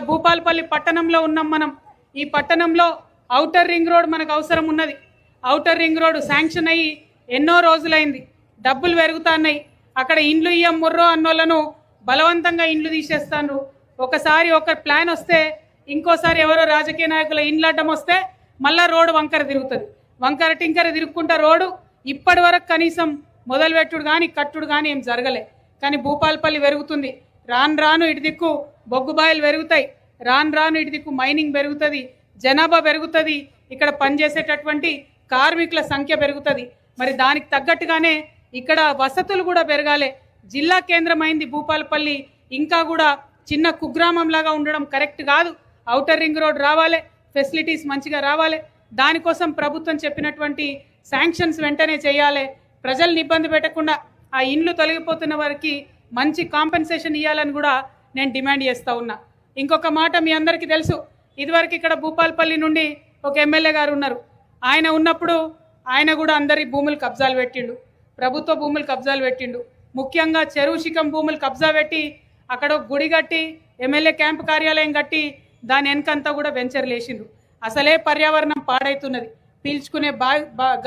భూపాలపల్లి పట్టణంలో ఉన్నాం మనం. ఈ పట్టణంలో ఔటర్ రింగ్ రోడ్ మనకు అవసరం ఉన్నది. ఔటర్ రింగ్ రోడ్ శాంక్షన్ అయ్యి ఎన్నో రోజులైంది, డబ్బులు పెరుగుతున్నాయి. అక్కడ ఇండ్లు ఇయ్యం ముర్రో అన్నోళ్ళను బలవంతంగా ఇండ్లు తీసేస్తాను. ఒకసారి ఒక ప్లాన్ వస్తే ఇంకోసారి ఎవరో రాజకీయ నాయకుల ఇండ్లు అడ్డం వస్తే మళ్ళా రోడ్డు వంకర తిరుగుతుంది. వంకర టింకర తిరుగుకుంటా రోడ్డు ఇప్పటి వరకు కనీసం మొదలుపెట్టుడు కానీ కట్టుడు కానీ ఏం జరగలే. కానీ భూపాలపల్లి పెరుగుతుంది. రాను రాను ఇటు దిక్కు బొగ్గుబాయిలు పెరుగుతాయి, రాను రాను ఇటు దిక్కు మైనింగ్ పెరుగుతుంది, జనాభా పెరుగుతుంది, ఇక్కడ పనిచేసేటటువంటి కార్మికుల సంఖ్య పెరుగుతుంది. మరి దానికి తగ్గట్టుగానే ఇక్కడ వసతులు కూడా పెరగాలి. జిల్లా కేంద్రమైంది భూపాలపల్లి, ఇంకా కూడా చిన్న కుగ్రామం లాగా ఉండడం కరెక్ట్ కాదు. ఔటర్ రింగ్ రోడ్ రావాలి, ఫెసిలిటీస్ మంచిగా రావాలి. దానికోసం ప్రభుత్వం చెప్పినటువంటి శాంక్షన్స్ వెంటనే చేయాలి. ప్రజల్ని ఇబ్బంది పెట్టకుండా ఆ ఇండ్లు తొలగిపోతున్న వారికి మంచి కాంపెన్సేషన్ ఇవ్వాలని కూడా నేను డిమాండ్ చేస్తూ ఉన్నా. ఇంకొక మాట మీ అందరికీ తెలుసు, ఇదివరకు ఇక్కడ భూపాలపల్లి నుండి ఒక ఎమ్మెల్యే గారు ఉన్నారు. ఆయన ఉన్నప్పుడు ఆయన కూడా అందరి భూములు కబ్జాలు పెట్టిండు, ప్రభుత్వ భూములు కబ్జాలు పెట్టిండు. ముఖ్యంగా చెరువు శిఖం భూములు కబ్జా పెట్టి అక్కడ గుడి కట్టి ఎమ్మెల్యే క్యాంపు కార్యాలయం కట్టి దాని వెనకంతా కూడా వెంచర్లు వేసిండ్రు. అసలే పర్యావరణం పాడైతున్నది, పీల్చుకునే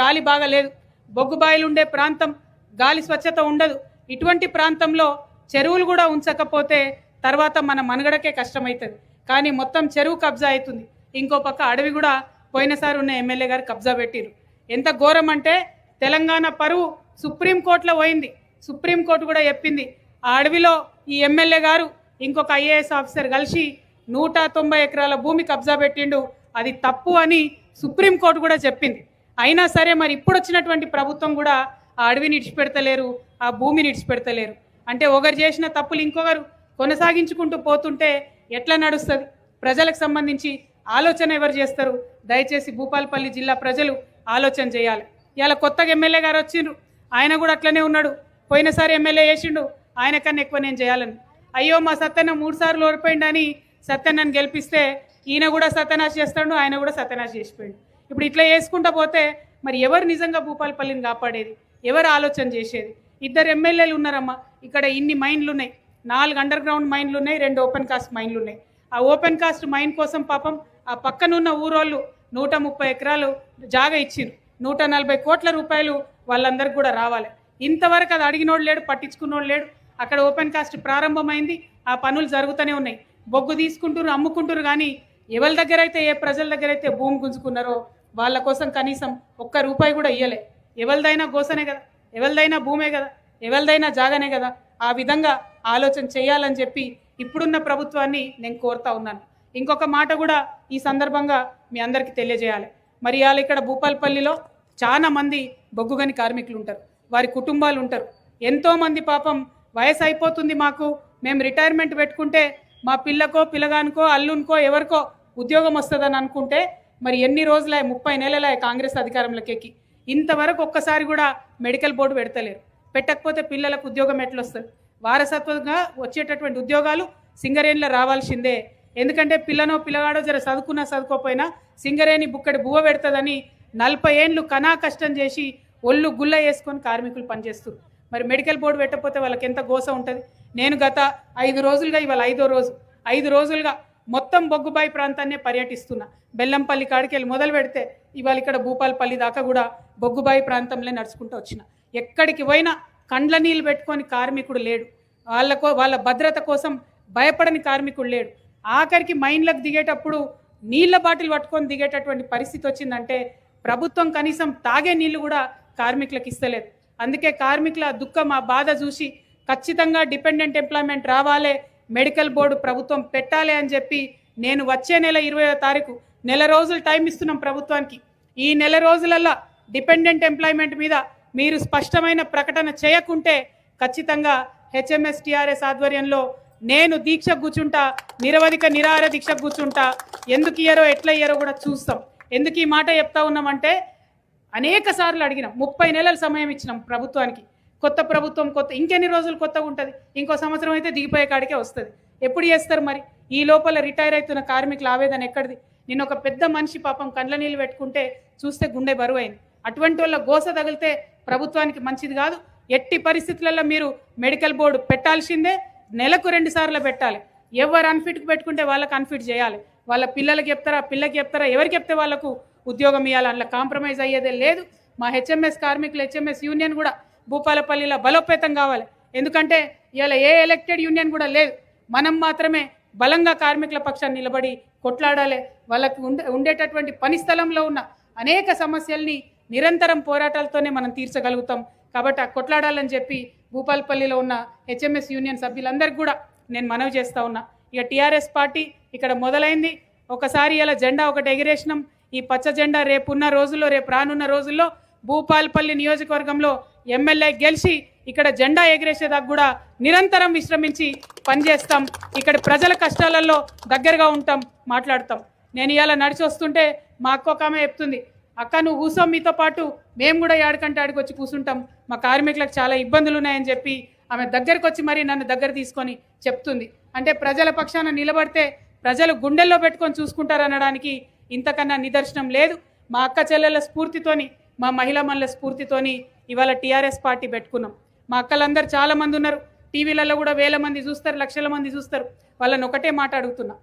గాలి బాగా లేదు, బొగ్గుబాయిలు ఉండే ప్రాంతం, గాలి స్వచ్ఛత ఉండదు. ఇటువంటి ప్రాంతంలో చెరువులు కూడా ఉంచకపోతే తర్వాత మన మనుగడకే కష్టమవుతుంది. కానీ మొత్తం చెరువు కబ్జా అవుతుంది. ఇంకో పక్క అడవి కూడా పోయినసారి ఉన్న ఎమ్మెల్యే గారు కబ్జా పెట్టిరు. ఎంత ఘోరం అంటే తెలంగాణ పరువు సుప్రీంకోర్టులో పోయింది. సుప్రీంకోర్టు కూడా చెప్పింది ఆ అడవిలో ఈ ఎమ్మెల్యే గారు ఇంకొక ఐఏఎస్ ఆఫీసర్ కలిసి 190 ఎకరాల భూమి కబ్జా పెట్టిండు, అది తప్పు అని సుప్రీంకోర్టు కూడా చెప్పింది. అయినా సరే మరి ఇప్పుడు వచ్చినటువంటి ప్రభుత్వం కూడా ఆ అడవిని ఇడిచిపెడతలేరు, ఆ భూమిని ఇడిచిపెడతలేరు. అంటే ఒకరు చేసిన తప్పులు ఇంకొకరు కొనసాగించుకుంటూ పోతుంటే ఎట్లా నడుస్తుంది? ప్రజలకు సంబంధించి ఆలోచన ఎవరు చేస్తారు? దయచేసి భూపాలపల్లి జిల్లా ప్రజలు ఆలోచన చేయాలి. ఇలా కొత్తగా ఎమ్మెల్యే గారు వచ్చిండ్రు, ఆయన కూడా అట్లనే ఉన్నాడు. పోయినసారి ఎమ్మెల్యే చేసిండు, ఆయన కన్నా ఎక్కువ నేను చేయాలని. అయ్యో మా సత్యన్న 3 సార్లు ఓడిపోయిండని సత్యన్నను గెలిపిస్తే ఈయన కూడా సత్యనాశ చేస్తాడు, ఆయన కూడా సత్యనాశ చేసిపోయాడు. ఇప్పుడు ఇట్లా చేసుకుంటా పోతే మరి ఎవరు నిజంగా భూపాలపల్లిని కాపాడేది? ఎవరు ఆలోచన చేసేది? 2 ఎమ్మెల్యేలు ఉన్నారమ్మా. ఇక్కడ ఇన్ని మైన్లు ఉన్నాయి, 4 అండర్ గ్రౌండ్ మైన్లు ఉన్నాయి, 2 ఓపెన్ కాస్ట్ మైన్లు ఉన్నాయి. ఆ ఓపెన్ కాస్ట్ మైన్ కోసం పాపం ఆ పక్కనున్న ఊరోళ్ళు 130 ఎకరాలు జాగా ఇచ్చిరు, 140 కోట్ల రూపాయలు వాళ్ళందరికీ కూడా రావాలి. ఇంతవరకు అది అడిగినోడు లేడు, పట్టించుకున్నోడు లేడు. అక్కడ ఓపెన్ కాస్ట్ ప్రారంభమైంది, ఆ పనులు జరుగుతూనే ఉన్నాయి. బొగ్గు తీసుకుంటారు, అమ్ముకుంటారు. కానీ ఎవరి దగ్గర అయితే, ఏ ప్రజల దగ్గర అయితే భూమి గుంజుకున్నారో వాళ్ళ కోసం కనీసం ₹1 కూడా ఇయ్యలే. ఎవరిదైనా గోసనే కదా, ఎవరిదైనా భూమే కదా, ఎవరిదైనా జాగానే కదా. ఆ విధంగా ఆలోచన చేయాలని చెప్పి ఇప్పుడున్న ప్రభుత్వాన్ని నేను కోరుతా ఉన్నాను. ఇంకొక మాట కూడా ఈ సందర్భంగా మీ అందరికీ తెలియజేయాలి. మరి ఇవాళ ఇక్కడ భూపాలపల్లిలో చాలా మంది బొగ్గుగని కార్మికులు ఉంటారు, వారి కుటుంబాలు ఉంటారు. ఎంతోమంది పాపం వయసు అయిపోతుంది మాకు, మేము రిటైర్మెంట్ పెట్టుకుంటే మా పిల్లకో పిల్లగానికో అల్లునికో ఎవరికో ఉద్యోగం వస్తుందని అనుకుంటే మరి ఎన్ని రోజులే, 30 నెలలే కాంగ్రెస్ అధికారంలోకి ఎక్కి ఇంతవరకు ఒక్కసారి కూడా మెడికల్ బోర్డు పెడతలేరు. పెట్టకపోతే పిల్లలకు ఉద్యోగం ఎట్లా వస్తుంది? వారసత్వంగా వచ్చేటటువంటి ఉద్యోగాలు సింగరేణిలో రావాల్సిందే. ఎందుకంటే పిల్లనో పిల్లగాడో జర చదువుకున్నా చదువుకోపోయినా సింగరేణి బుక్కడి బువ్వ పెడుతుందని 40 ఏళ్ళు కనా కష్టం చేసి ఒళ్ళు గుల్ల వేసుకొని కార్మికులు పనిచేస్తారు. మరి మెడికల్ బోర్డు పెట్టకపోతే వాళ్ళకి ఎంత గోస ఉంటుంది? నేను గత 5 రోజులుగా, ఇవాళ 5వ రోజు, 5 రోజులుగా మొత్తం బొగ్గుబాయి ప్రాంతాన్నే పర్యటిస్తున్నా. బెల్లంపల్లి కాడికి వెళ్ళి మొదలు పెడితే ఇవాళ ఇక్కడ భూపాలపల్లి దాకా కూడా బొగ్గుబాయి ప్రాంతంలో నడుచుకుంటూ వచ్చిన. ఎక్కడికి పోయినా కండ్ల నీళ్ళు పెట్టుకొని కార్మికుడు లేడు, వాళ్ళ భద్రత కోసం భయపడని కార్మికుడు లేడు. ఆఖరికి మైన్లకు దిగేటప్పుడు నీళ్ళ బాటిల్ పట్టుకొని దిగేటటువంటి పరిస్థితి వచ్చిందంటే ప్రభుత్వం కనీసం తాగే నీళ్లు కూడా కార్మికులకు ఇస్తలేదు. అందుకే కార్మికుల దుఃఖం, ఆ బాధ చూసి ఖచ్చితంగా డిపెండెంట్ ఎంప్లాయ్మెంట్ రావాలి, మెడికల్ బోర్డు ప్రభుత్వం పెట్టాలి అని చెప్పి నేను వచ్చే నెల 20వ తారీఖు, నెల రోజులు టైం ఇస్తున్నాం ప్రభుత్వానికి. ఈ నెల రోజులల్లో డిపెండెంట్ ఎంప్లాయ్మెంట్ మీద మీరు స్పష్టమైన ప్రకటన చేయకుంటే ఖచ్చితంగా హెచ్ఎంఎస్ టీఆర్ఎస్ ఆధ్వర్యంలో నేను దీక్ష కూర్చుంటా, నిరవధిక నిరాహార దీక్ష కూర్చుంటా. ఎందుకు ఇయ్యారో ఎట్లా ఇయ్యారో కూడా చూస్తాం. ఎందుకు ఈ మాట చెప్తా ఉన్నామంటే అనేక సార్లు అడిగినాం, 30 నెలల సమయం ఇచ్చినాం ప్రభుత్వానికి. కొత్త ప్రభుత్వం ఇంకెన్ని రోజులు కొత్తగా ఉంటుంది? ఇంకో సంవత్సరం అయితే దిగిపోయే కాడికే వస్తుంది. ఎప్పుడు చేస్తారు మరి? ఈ లోపల రిటైర్ అవుతున్న కార్మికుల ఆవేదన ఎక్కడిది? నేను ఒక పెద్ద మనిషి పాపం కండ్ల నీళ్ళు పెట్టుకుంటే చూస్తే గుండె బరువైంది. అటువంటి వాళ్ళ గోస తగిలితే ప్రభుత్వానికి మంచిది కాదు. ఎట్టి పరిస్థితులలో మీరు మెడికల్ బోర్డు పెట్టాల్సిందే, నెలకు 2 సార్లు పెట్టాలి. ఎవరు అన్ఫిట్కి పెట్టుకుంటే వాళ్ళకి అన్ఫిట్ చేయాలి. వాళ్ళ పిల్లలకి చెప్తారా, పిల్లకి చెప్తారా, ఎవరికి చెప్తే వాళ్ళకు ఉద్యోగం ఇవ్వాలి. అందులో కాంప్రమైజ్ అయ్యేదే లేదు. మా హెచ్ఎంఎస్ కార్మికులు హెచ్ఎంఎస్ యూనియన్ కూడా భూపాలపల్లిలో బలోపేతం కావాలి. ఎందుకంటే ఇవాళ ఏ ఎలక్టెడ్ యూనియన్ కూడా లేదు. మనం మాత్రమే బలంగా కార్మికుల పక్షాన్ని నిలబడి కొట్లాడాలి. వాళ్ళకు ఉండేటటువంటి పని స్థలంలో ఉన్న అనేక సమస్యల్ని నిరంతరం పోరాటాలతోనే మనం తీర్చగలుగుతాం. కాబట్టి ఆ కొట్లాడాలని చెప్పి భూపాలపల్లిలో ఉన్న హెచ్ఎంఎస్ యూనియన్ సభ్యులందరికీ కూడా నేను మనవి చేస్తూ ఉన్నా. ఇక టీఆర్ఎస్ పార్టీ ఇక్కడ మొదలైంది. ఒకసారి ఇలా జెండా ఒకటి ఎగిరేసినాం. ఈ పచ్చ జెండా రేపున్న రోజుల్లో, రేపు రానున్న రోజుల్లో భూపాలపల్లి నియోజకవర్గంలో ఎమ్మెల్యే గెలిచి ఇక్కడ జెండా ఎగిరేసేదాకా కూడా నిరంతరం విశ్రమించి పనిచేస్తాం. ఇక్కడ ప్రజల కష్టాలలో దగ్గరగా ఉంటాం, మాట్లాడతాం. నేను ఇవాళ నడిచి వస్తుంటే మా అక్క ఒక ఆమె చెప్తుంది, అక్క నువ్వు కూసో, మీతో పాటు మేము కూడా ఏడకంటే ఆడికి వచ్చి కూర్చుంటాం, మా కార్మికులకు చాలా ఇబ్బందులు ఉన్నాయని చెప్పి ఆమె దగ్గరకు వచ్చి మరి నన్ను దగ్గర తీసుకొని చెప్తుంది. అంటే ప్రజల పక్షాన నిలబడితే ప్రజలు గుండెల్లో పెట్టుకొని చూసుకుంటారనడానికి ఇంతకన్నా నిదర్శనం లేదు. మా అక్క చెల్లెల స్ఫూర్తితోని, మా మహిళా మనుల స్ఫూర్తితోని ఇవాళ టీఆర్ఎస్ పార్టీ పెట్టుకున్నాం. మా అక్కలందరూ చాలామంది ఉన్నారు, టీవీలలో కూడా వేల మంది చూస్తారు, లక్షల మంది చూస్తారు. వాళ్ళని ఒకటే మాట అడుగుతున్నా,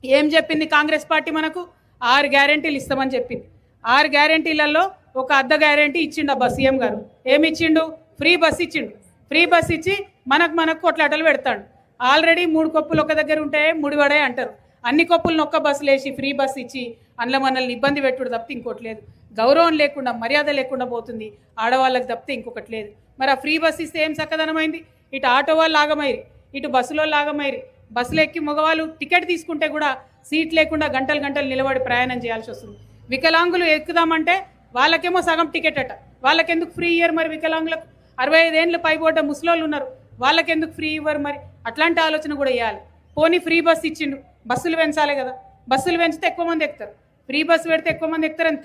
ఏం చెప్పింది కాంగ్రెస్ పార్టీ? మనకు 6 గ్యారెంటీలు ఇస్తామని చెప్పింది. 6 గ్యారెంటీలలో ఒక అర్ధ గ్యారెంటీ ఇచ్చిండు అబ్బా సీఎం గారు. ఏమి ఇచ్చిండు? ఫ్రీ బస్ ఇచ్చిండు. ఫ్రీ బస్ ఇచ్చి మనకు కొట్లాటలు పెడతాడు. ఆల్రెడీ 3 కొప్పులు ఒక దగ్గర ఉంటే ముడివడే అంటారు. అన్ని కొప్పులను ఒక్క బస్సులు వేసి ఫ్రీ బస్ ఇచ్చి అందులో మనల్ని ఇబ్బంది పెట్టుడు తప్పితే ఇంకోటి లేదు. గౌరవం లేకుండా, మర్యాద లేకుండా పోతుంది ఆడవాళ్ళకి తప్పితే ఇంకొకటి లేదు. మరి ఆ ఫ్రీ బస్ ఇస్తే ఏం చక్కదనమైంది? ఇటు ఆటో వాళ్ళు లాగమైరి, ఇటు బస్సులో లాగమైరి. బస్సులు ఎక్కి మగవాళ్ళు టికెట్ తీసుకుంటే కూడా సీట్ లేకుండా గంటలు గంటలు నిలబడి ప్రయాణం చేయాల్సి వస్తుంది. వికలాంగులు ఎక్కుదామంటే వాళ్ళకేమో సగం టికెట్ అట. వాళ్ళకెందుకు ఫ్రీ ఇయ్యరు మరి? వికలాంగులకు 65 ఏళ్ళు పైబడ్డ ముసలోళ్ళు ఉన్నారు, వాళ్ళకెందుకు ఫ్రీ ఇవ్వరు మరి? అట్లాంటి ఆలోచన కూడా ఇవ్వాలి. పోనీ ఫ్రీ బస్ ఇచ్చిండు, బస్సులు పెంచాలి కదా. బస్సులు పెంచితే ఎక్కువ మంది ఎక్కుతారు. ఫ్రీ బస్సు పెడితే ఎక్కువ మంది ఎక్కుతారని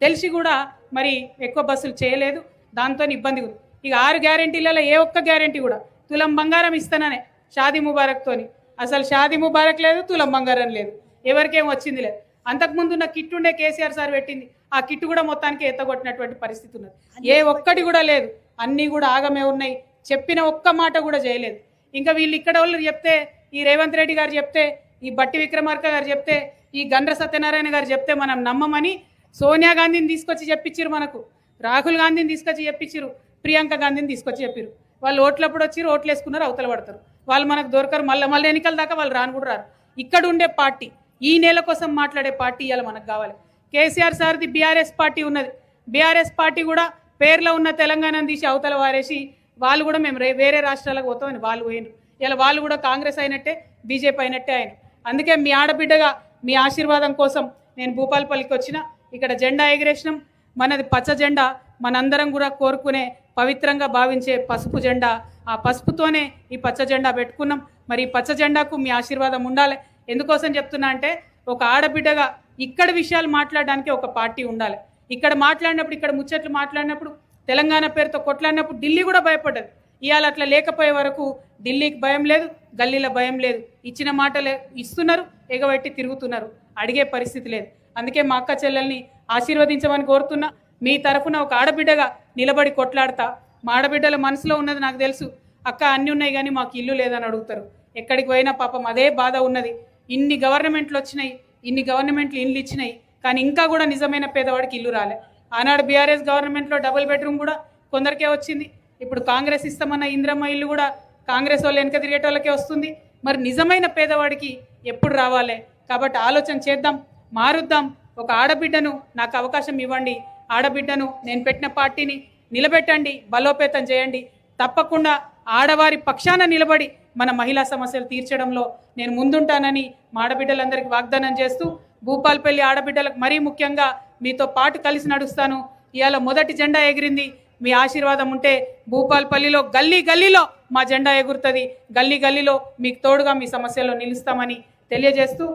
తెలిసి కూడా మరి ఎక్కువ బస్సులు చేయలేదు. దాంతో ఇబ్బంది ఉంది. ఇక 6 గ్యారెంటీలలో ఏ ఒక్క గ్యారెంటీ కూడా తులం బంగారం ఇస్తాననే షాదీ ముబారక్తోని అసలు షాదీ ముబారక్ లేదు, తులం బంగారం లేదు, ఎవరికేం వచ్చింది లేదు. అంతకుముందు ఉన్న కిట్ ఉండే కేసీఆర్ సార్ పెట్టింది, ఆ కిట్ కూడా మొత్తానికి ఎత్తగొట్టినటువంటి పరిస్థితి ఉన్నది. ఏ ఒక్కటి కూడా లేదు, అన్నీ కూడా ఆగమే ఉన్నాయి. చెప్పిన ఒక్క మాట కూడా చేయలేదు. ఇంకా వీళ్ళు ఇక్కడ వాళ్ళు చెప్తే, ఈ రేవంత్ రెడ్డి గారు చెప్తే, ఈ బట్టి విక్రమార్క గారు చెప్తే, ఈ గండ్ర సత్యనారాయణ గారు చెప్తే మనం నమ్మమని సోనియా గాంధీని తీసుకొచ్చి చెప్పించారు, మనకు రాహుల్ గాంధీని తీసుకొచ్చి చెప్పించారు, ప్రియాంక గాంధీని తీసుకొచ్చి చెప్పారు. వాళ్ళు ఓట్లప్పుడు వచ్చి ఓట్లు వేసుకున్నారు, అవతల పడతారు. వాళ్ళు మనకు దొరకరు. మళ్ళీ ఎన్నికల దాకా వాళ్ళు రాను కూడా రారు. ఇక్కడ ఉండే పార్టీ, ఈ నెల కోసం మాట్లాడే పార్టీ ఇవాళ మనకు కావాలి. కేసీఆర్ సార్ది బీఆర్ఎస్ పార్టీ ఉన్నది. బీఆర్ఎస్ పార్టీ కూడా పేర్లో ఉన్న తెలంగాణను తీసి అవతల వారేసి వాళ్ళు కూడా మేము వేరే రాష్ట్రాలకు పోతామని వాళ్ళు పోయినారు. ఇలా వాళ్ళు కూడా కాంగ్రెస్ అయినట్టే, బీజేపీ అయినట్టే ఆయన. అందుకే మీ ఆడబిడ్డగా మీ ఆశీర్వాదం కోసం నేను భూపాలపల్లికి వచ్చిన. ఇక్కడ జెండా ఎగిరేసినాం. మనది పచ్చ జెండా, మనందరం కూడా కోరుకునే పవిత్రంగా భావించే పసుపు జెండా. ఆ పసుపుతోనే ఈ పచ్చ జెండా పెట్టుకున్నాం. మరి ఈ పచ్చ జెండాకు మీ ఆశీర్వాదం ఉండాలి. ఎందుకోసం చెప్తున్నా అంటే, ఒక ఆడబిడ్డగా ఇక్కడ విషయాలు మాట్లాడడానికి ఒక పార్టీ ఉండాలి. ఇక్కడ మాట్లాడినప్పుడు, ఇక్కడ ముచ్చట్లు మాట్లాడినప్పుడు, తెలంగాణ పేరుతో కొట్లాడినప్పుడు ఢిల్లీ కూడా భయపడ్డది. ఇవాళ అట్లా లేకపోయే వరకు ఢిల్లీకి భయం లేదు, గల్లీలో భయం లేదు. ఇచ్చిన మాటలే ఇస్తున్నారు, ఎగబెట్టి తిరుగుతున్నారు, అడిగే పరిస్థితి లేదు. అందుకే మా అక్క చెల్లెల్ని ఆశీర్వదించమని కోరుతున్నా. మీ తరఫున ఒక ఆడబిడ్డగా నిలబడి కొట్లాడతా. మా ఆడబిడ్డల మనసులో ఉన్నది నాకు తెలుసు. అక్క అన్నీ ఉన్నాయి కానీ మాకు ఇల్లు లేదని అడుగుతారు. ఎక్కడికి పోయినా పాపం అదే బాధ ఉన్నది. ఇన్ని గవర్నమెంట్లు వచ్చినాయి, ఇన్ని గవర్నమెంట్లు ఇల్లు ఇచ్చినాయి, కానీ ఇంకా కూడా నిజమైన పేదవాడికి ఇల్లు రాలే. ఆనాడు బీఆర్ఎస్ గవర్నమెంట్లో డబుల్ బెడ్రూమ్ కూడా కొందరికే వచ్చింది. ఇప్పుడు కాంగ్రెస్ ఇస్తామన్న ఇంద్రమ్మ ఇల్లు కూడా కాంగ్రెస్ వాళ్ళు వెనక తిరిగేటోళ్ళకే వస్తుంది. మరి నిజమైన పేదవాడికి ఎప్పుడు రావాలి? కాబట్టి ఆలోచన చేద్దాం, మారుద్దాం. ఒక ఆడబిడ్డను నాకు అవకాశం ఇవ్వండి. ఆడబిడ్డను నేను పెట్టిన పార్టీని నిలబెట్టండి, బలోపేతం చేయండి. తప్పకుండా ఆడవారి పక్షాన నిలబడి మన మహిళా సమస్యలు తీర్చడంలో నేను ముందుంటానని మా ఆడబిడ్డలందరికీ వాగ్దానం చేస్తూ, భూపాలపల్లి ఆడబిడ్డలకు మరీ ముఖ్యంగా మీతో పాటు కలిసి నడుస్తాను. ఇవాళ మొదటి జెండా ఎగిరింది. మీ ఆశీర్వాదం ఉంటే భూపాలపల్లిలో గల్లీ గల్లీలో మా జెండా ఎగురుతుంది. గల్లీ గల్లీలో మీకు తోడుగా మీ సమస్యల్లో నిలుస్తామని తెలియజేస్తూ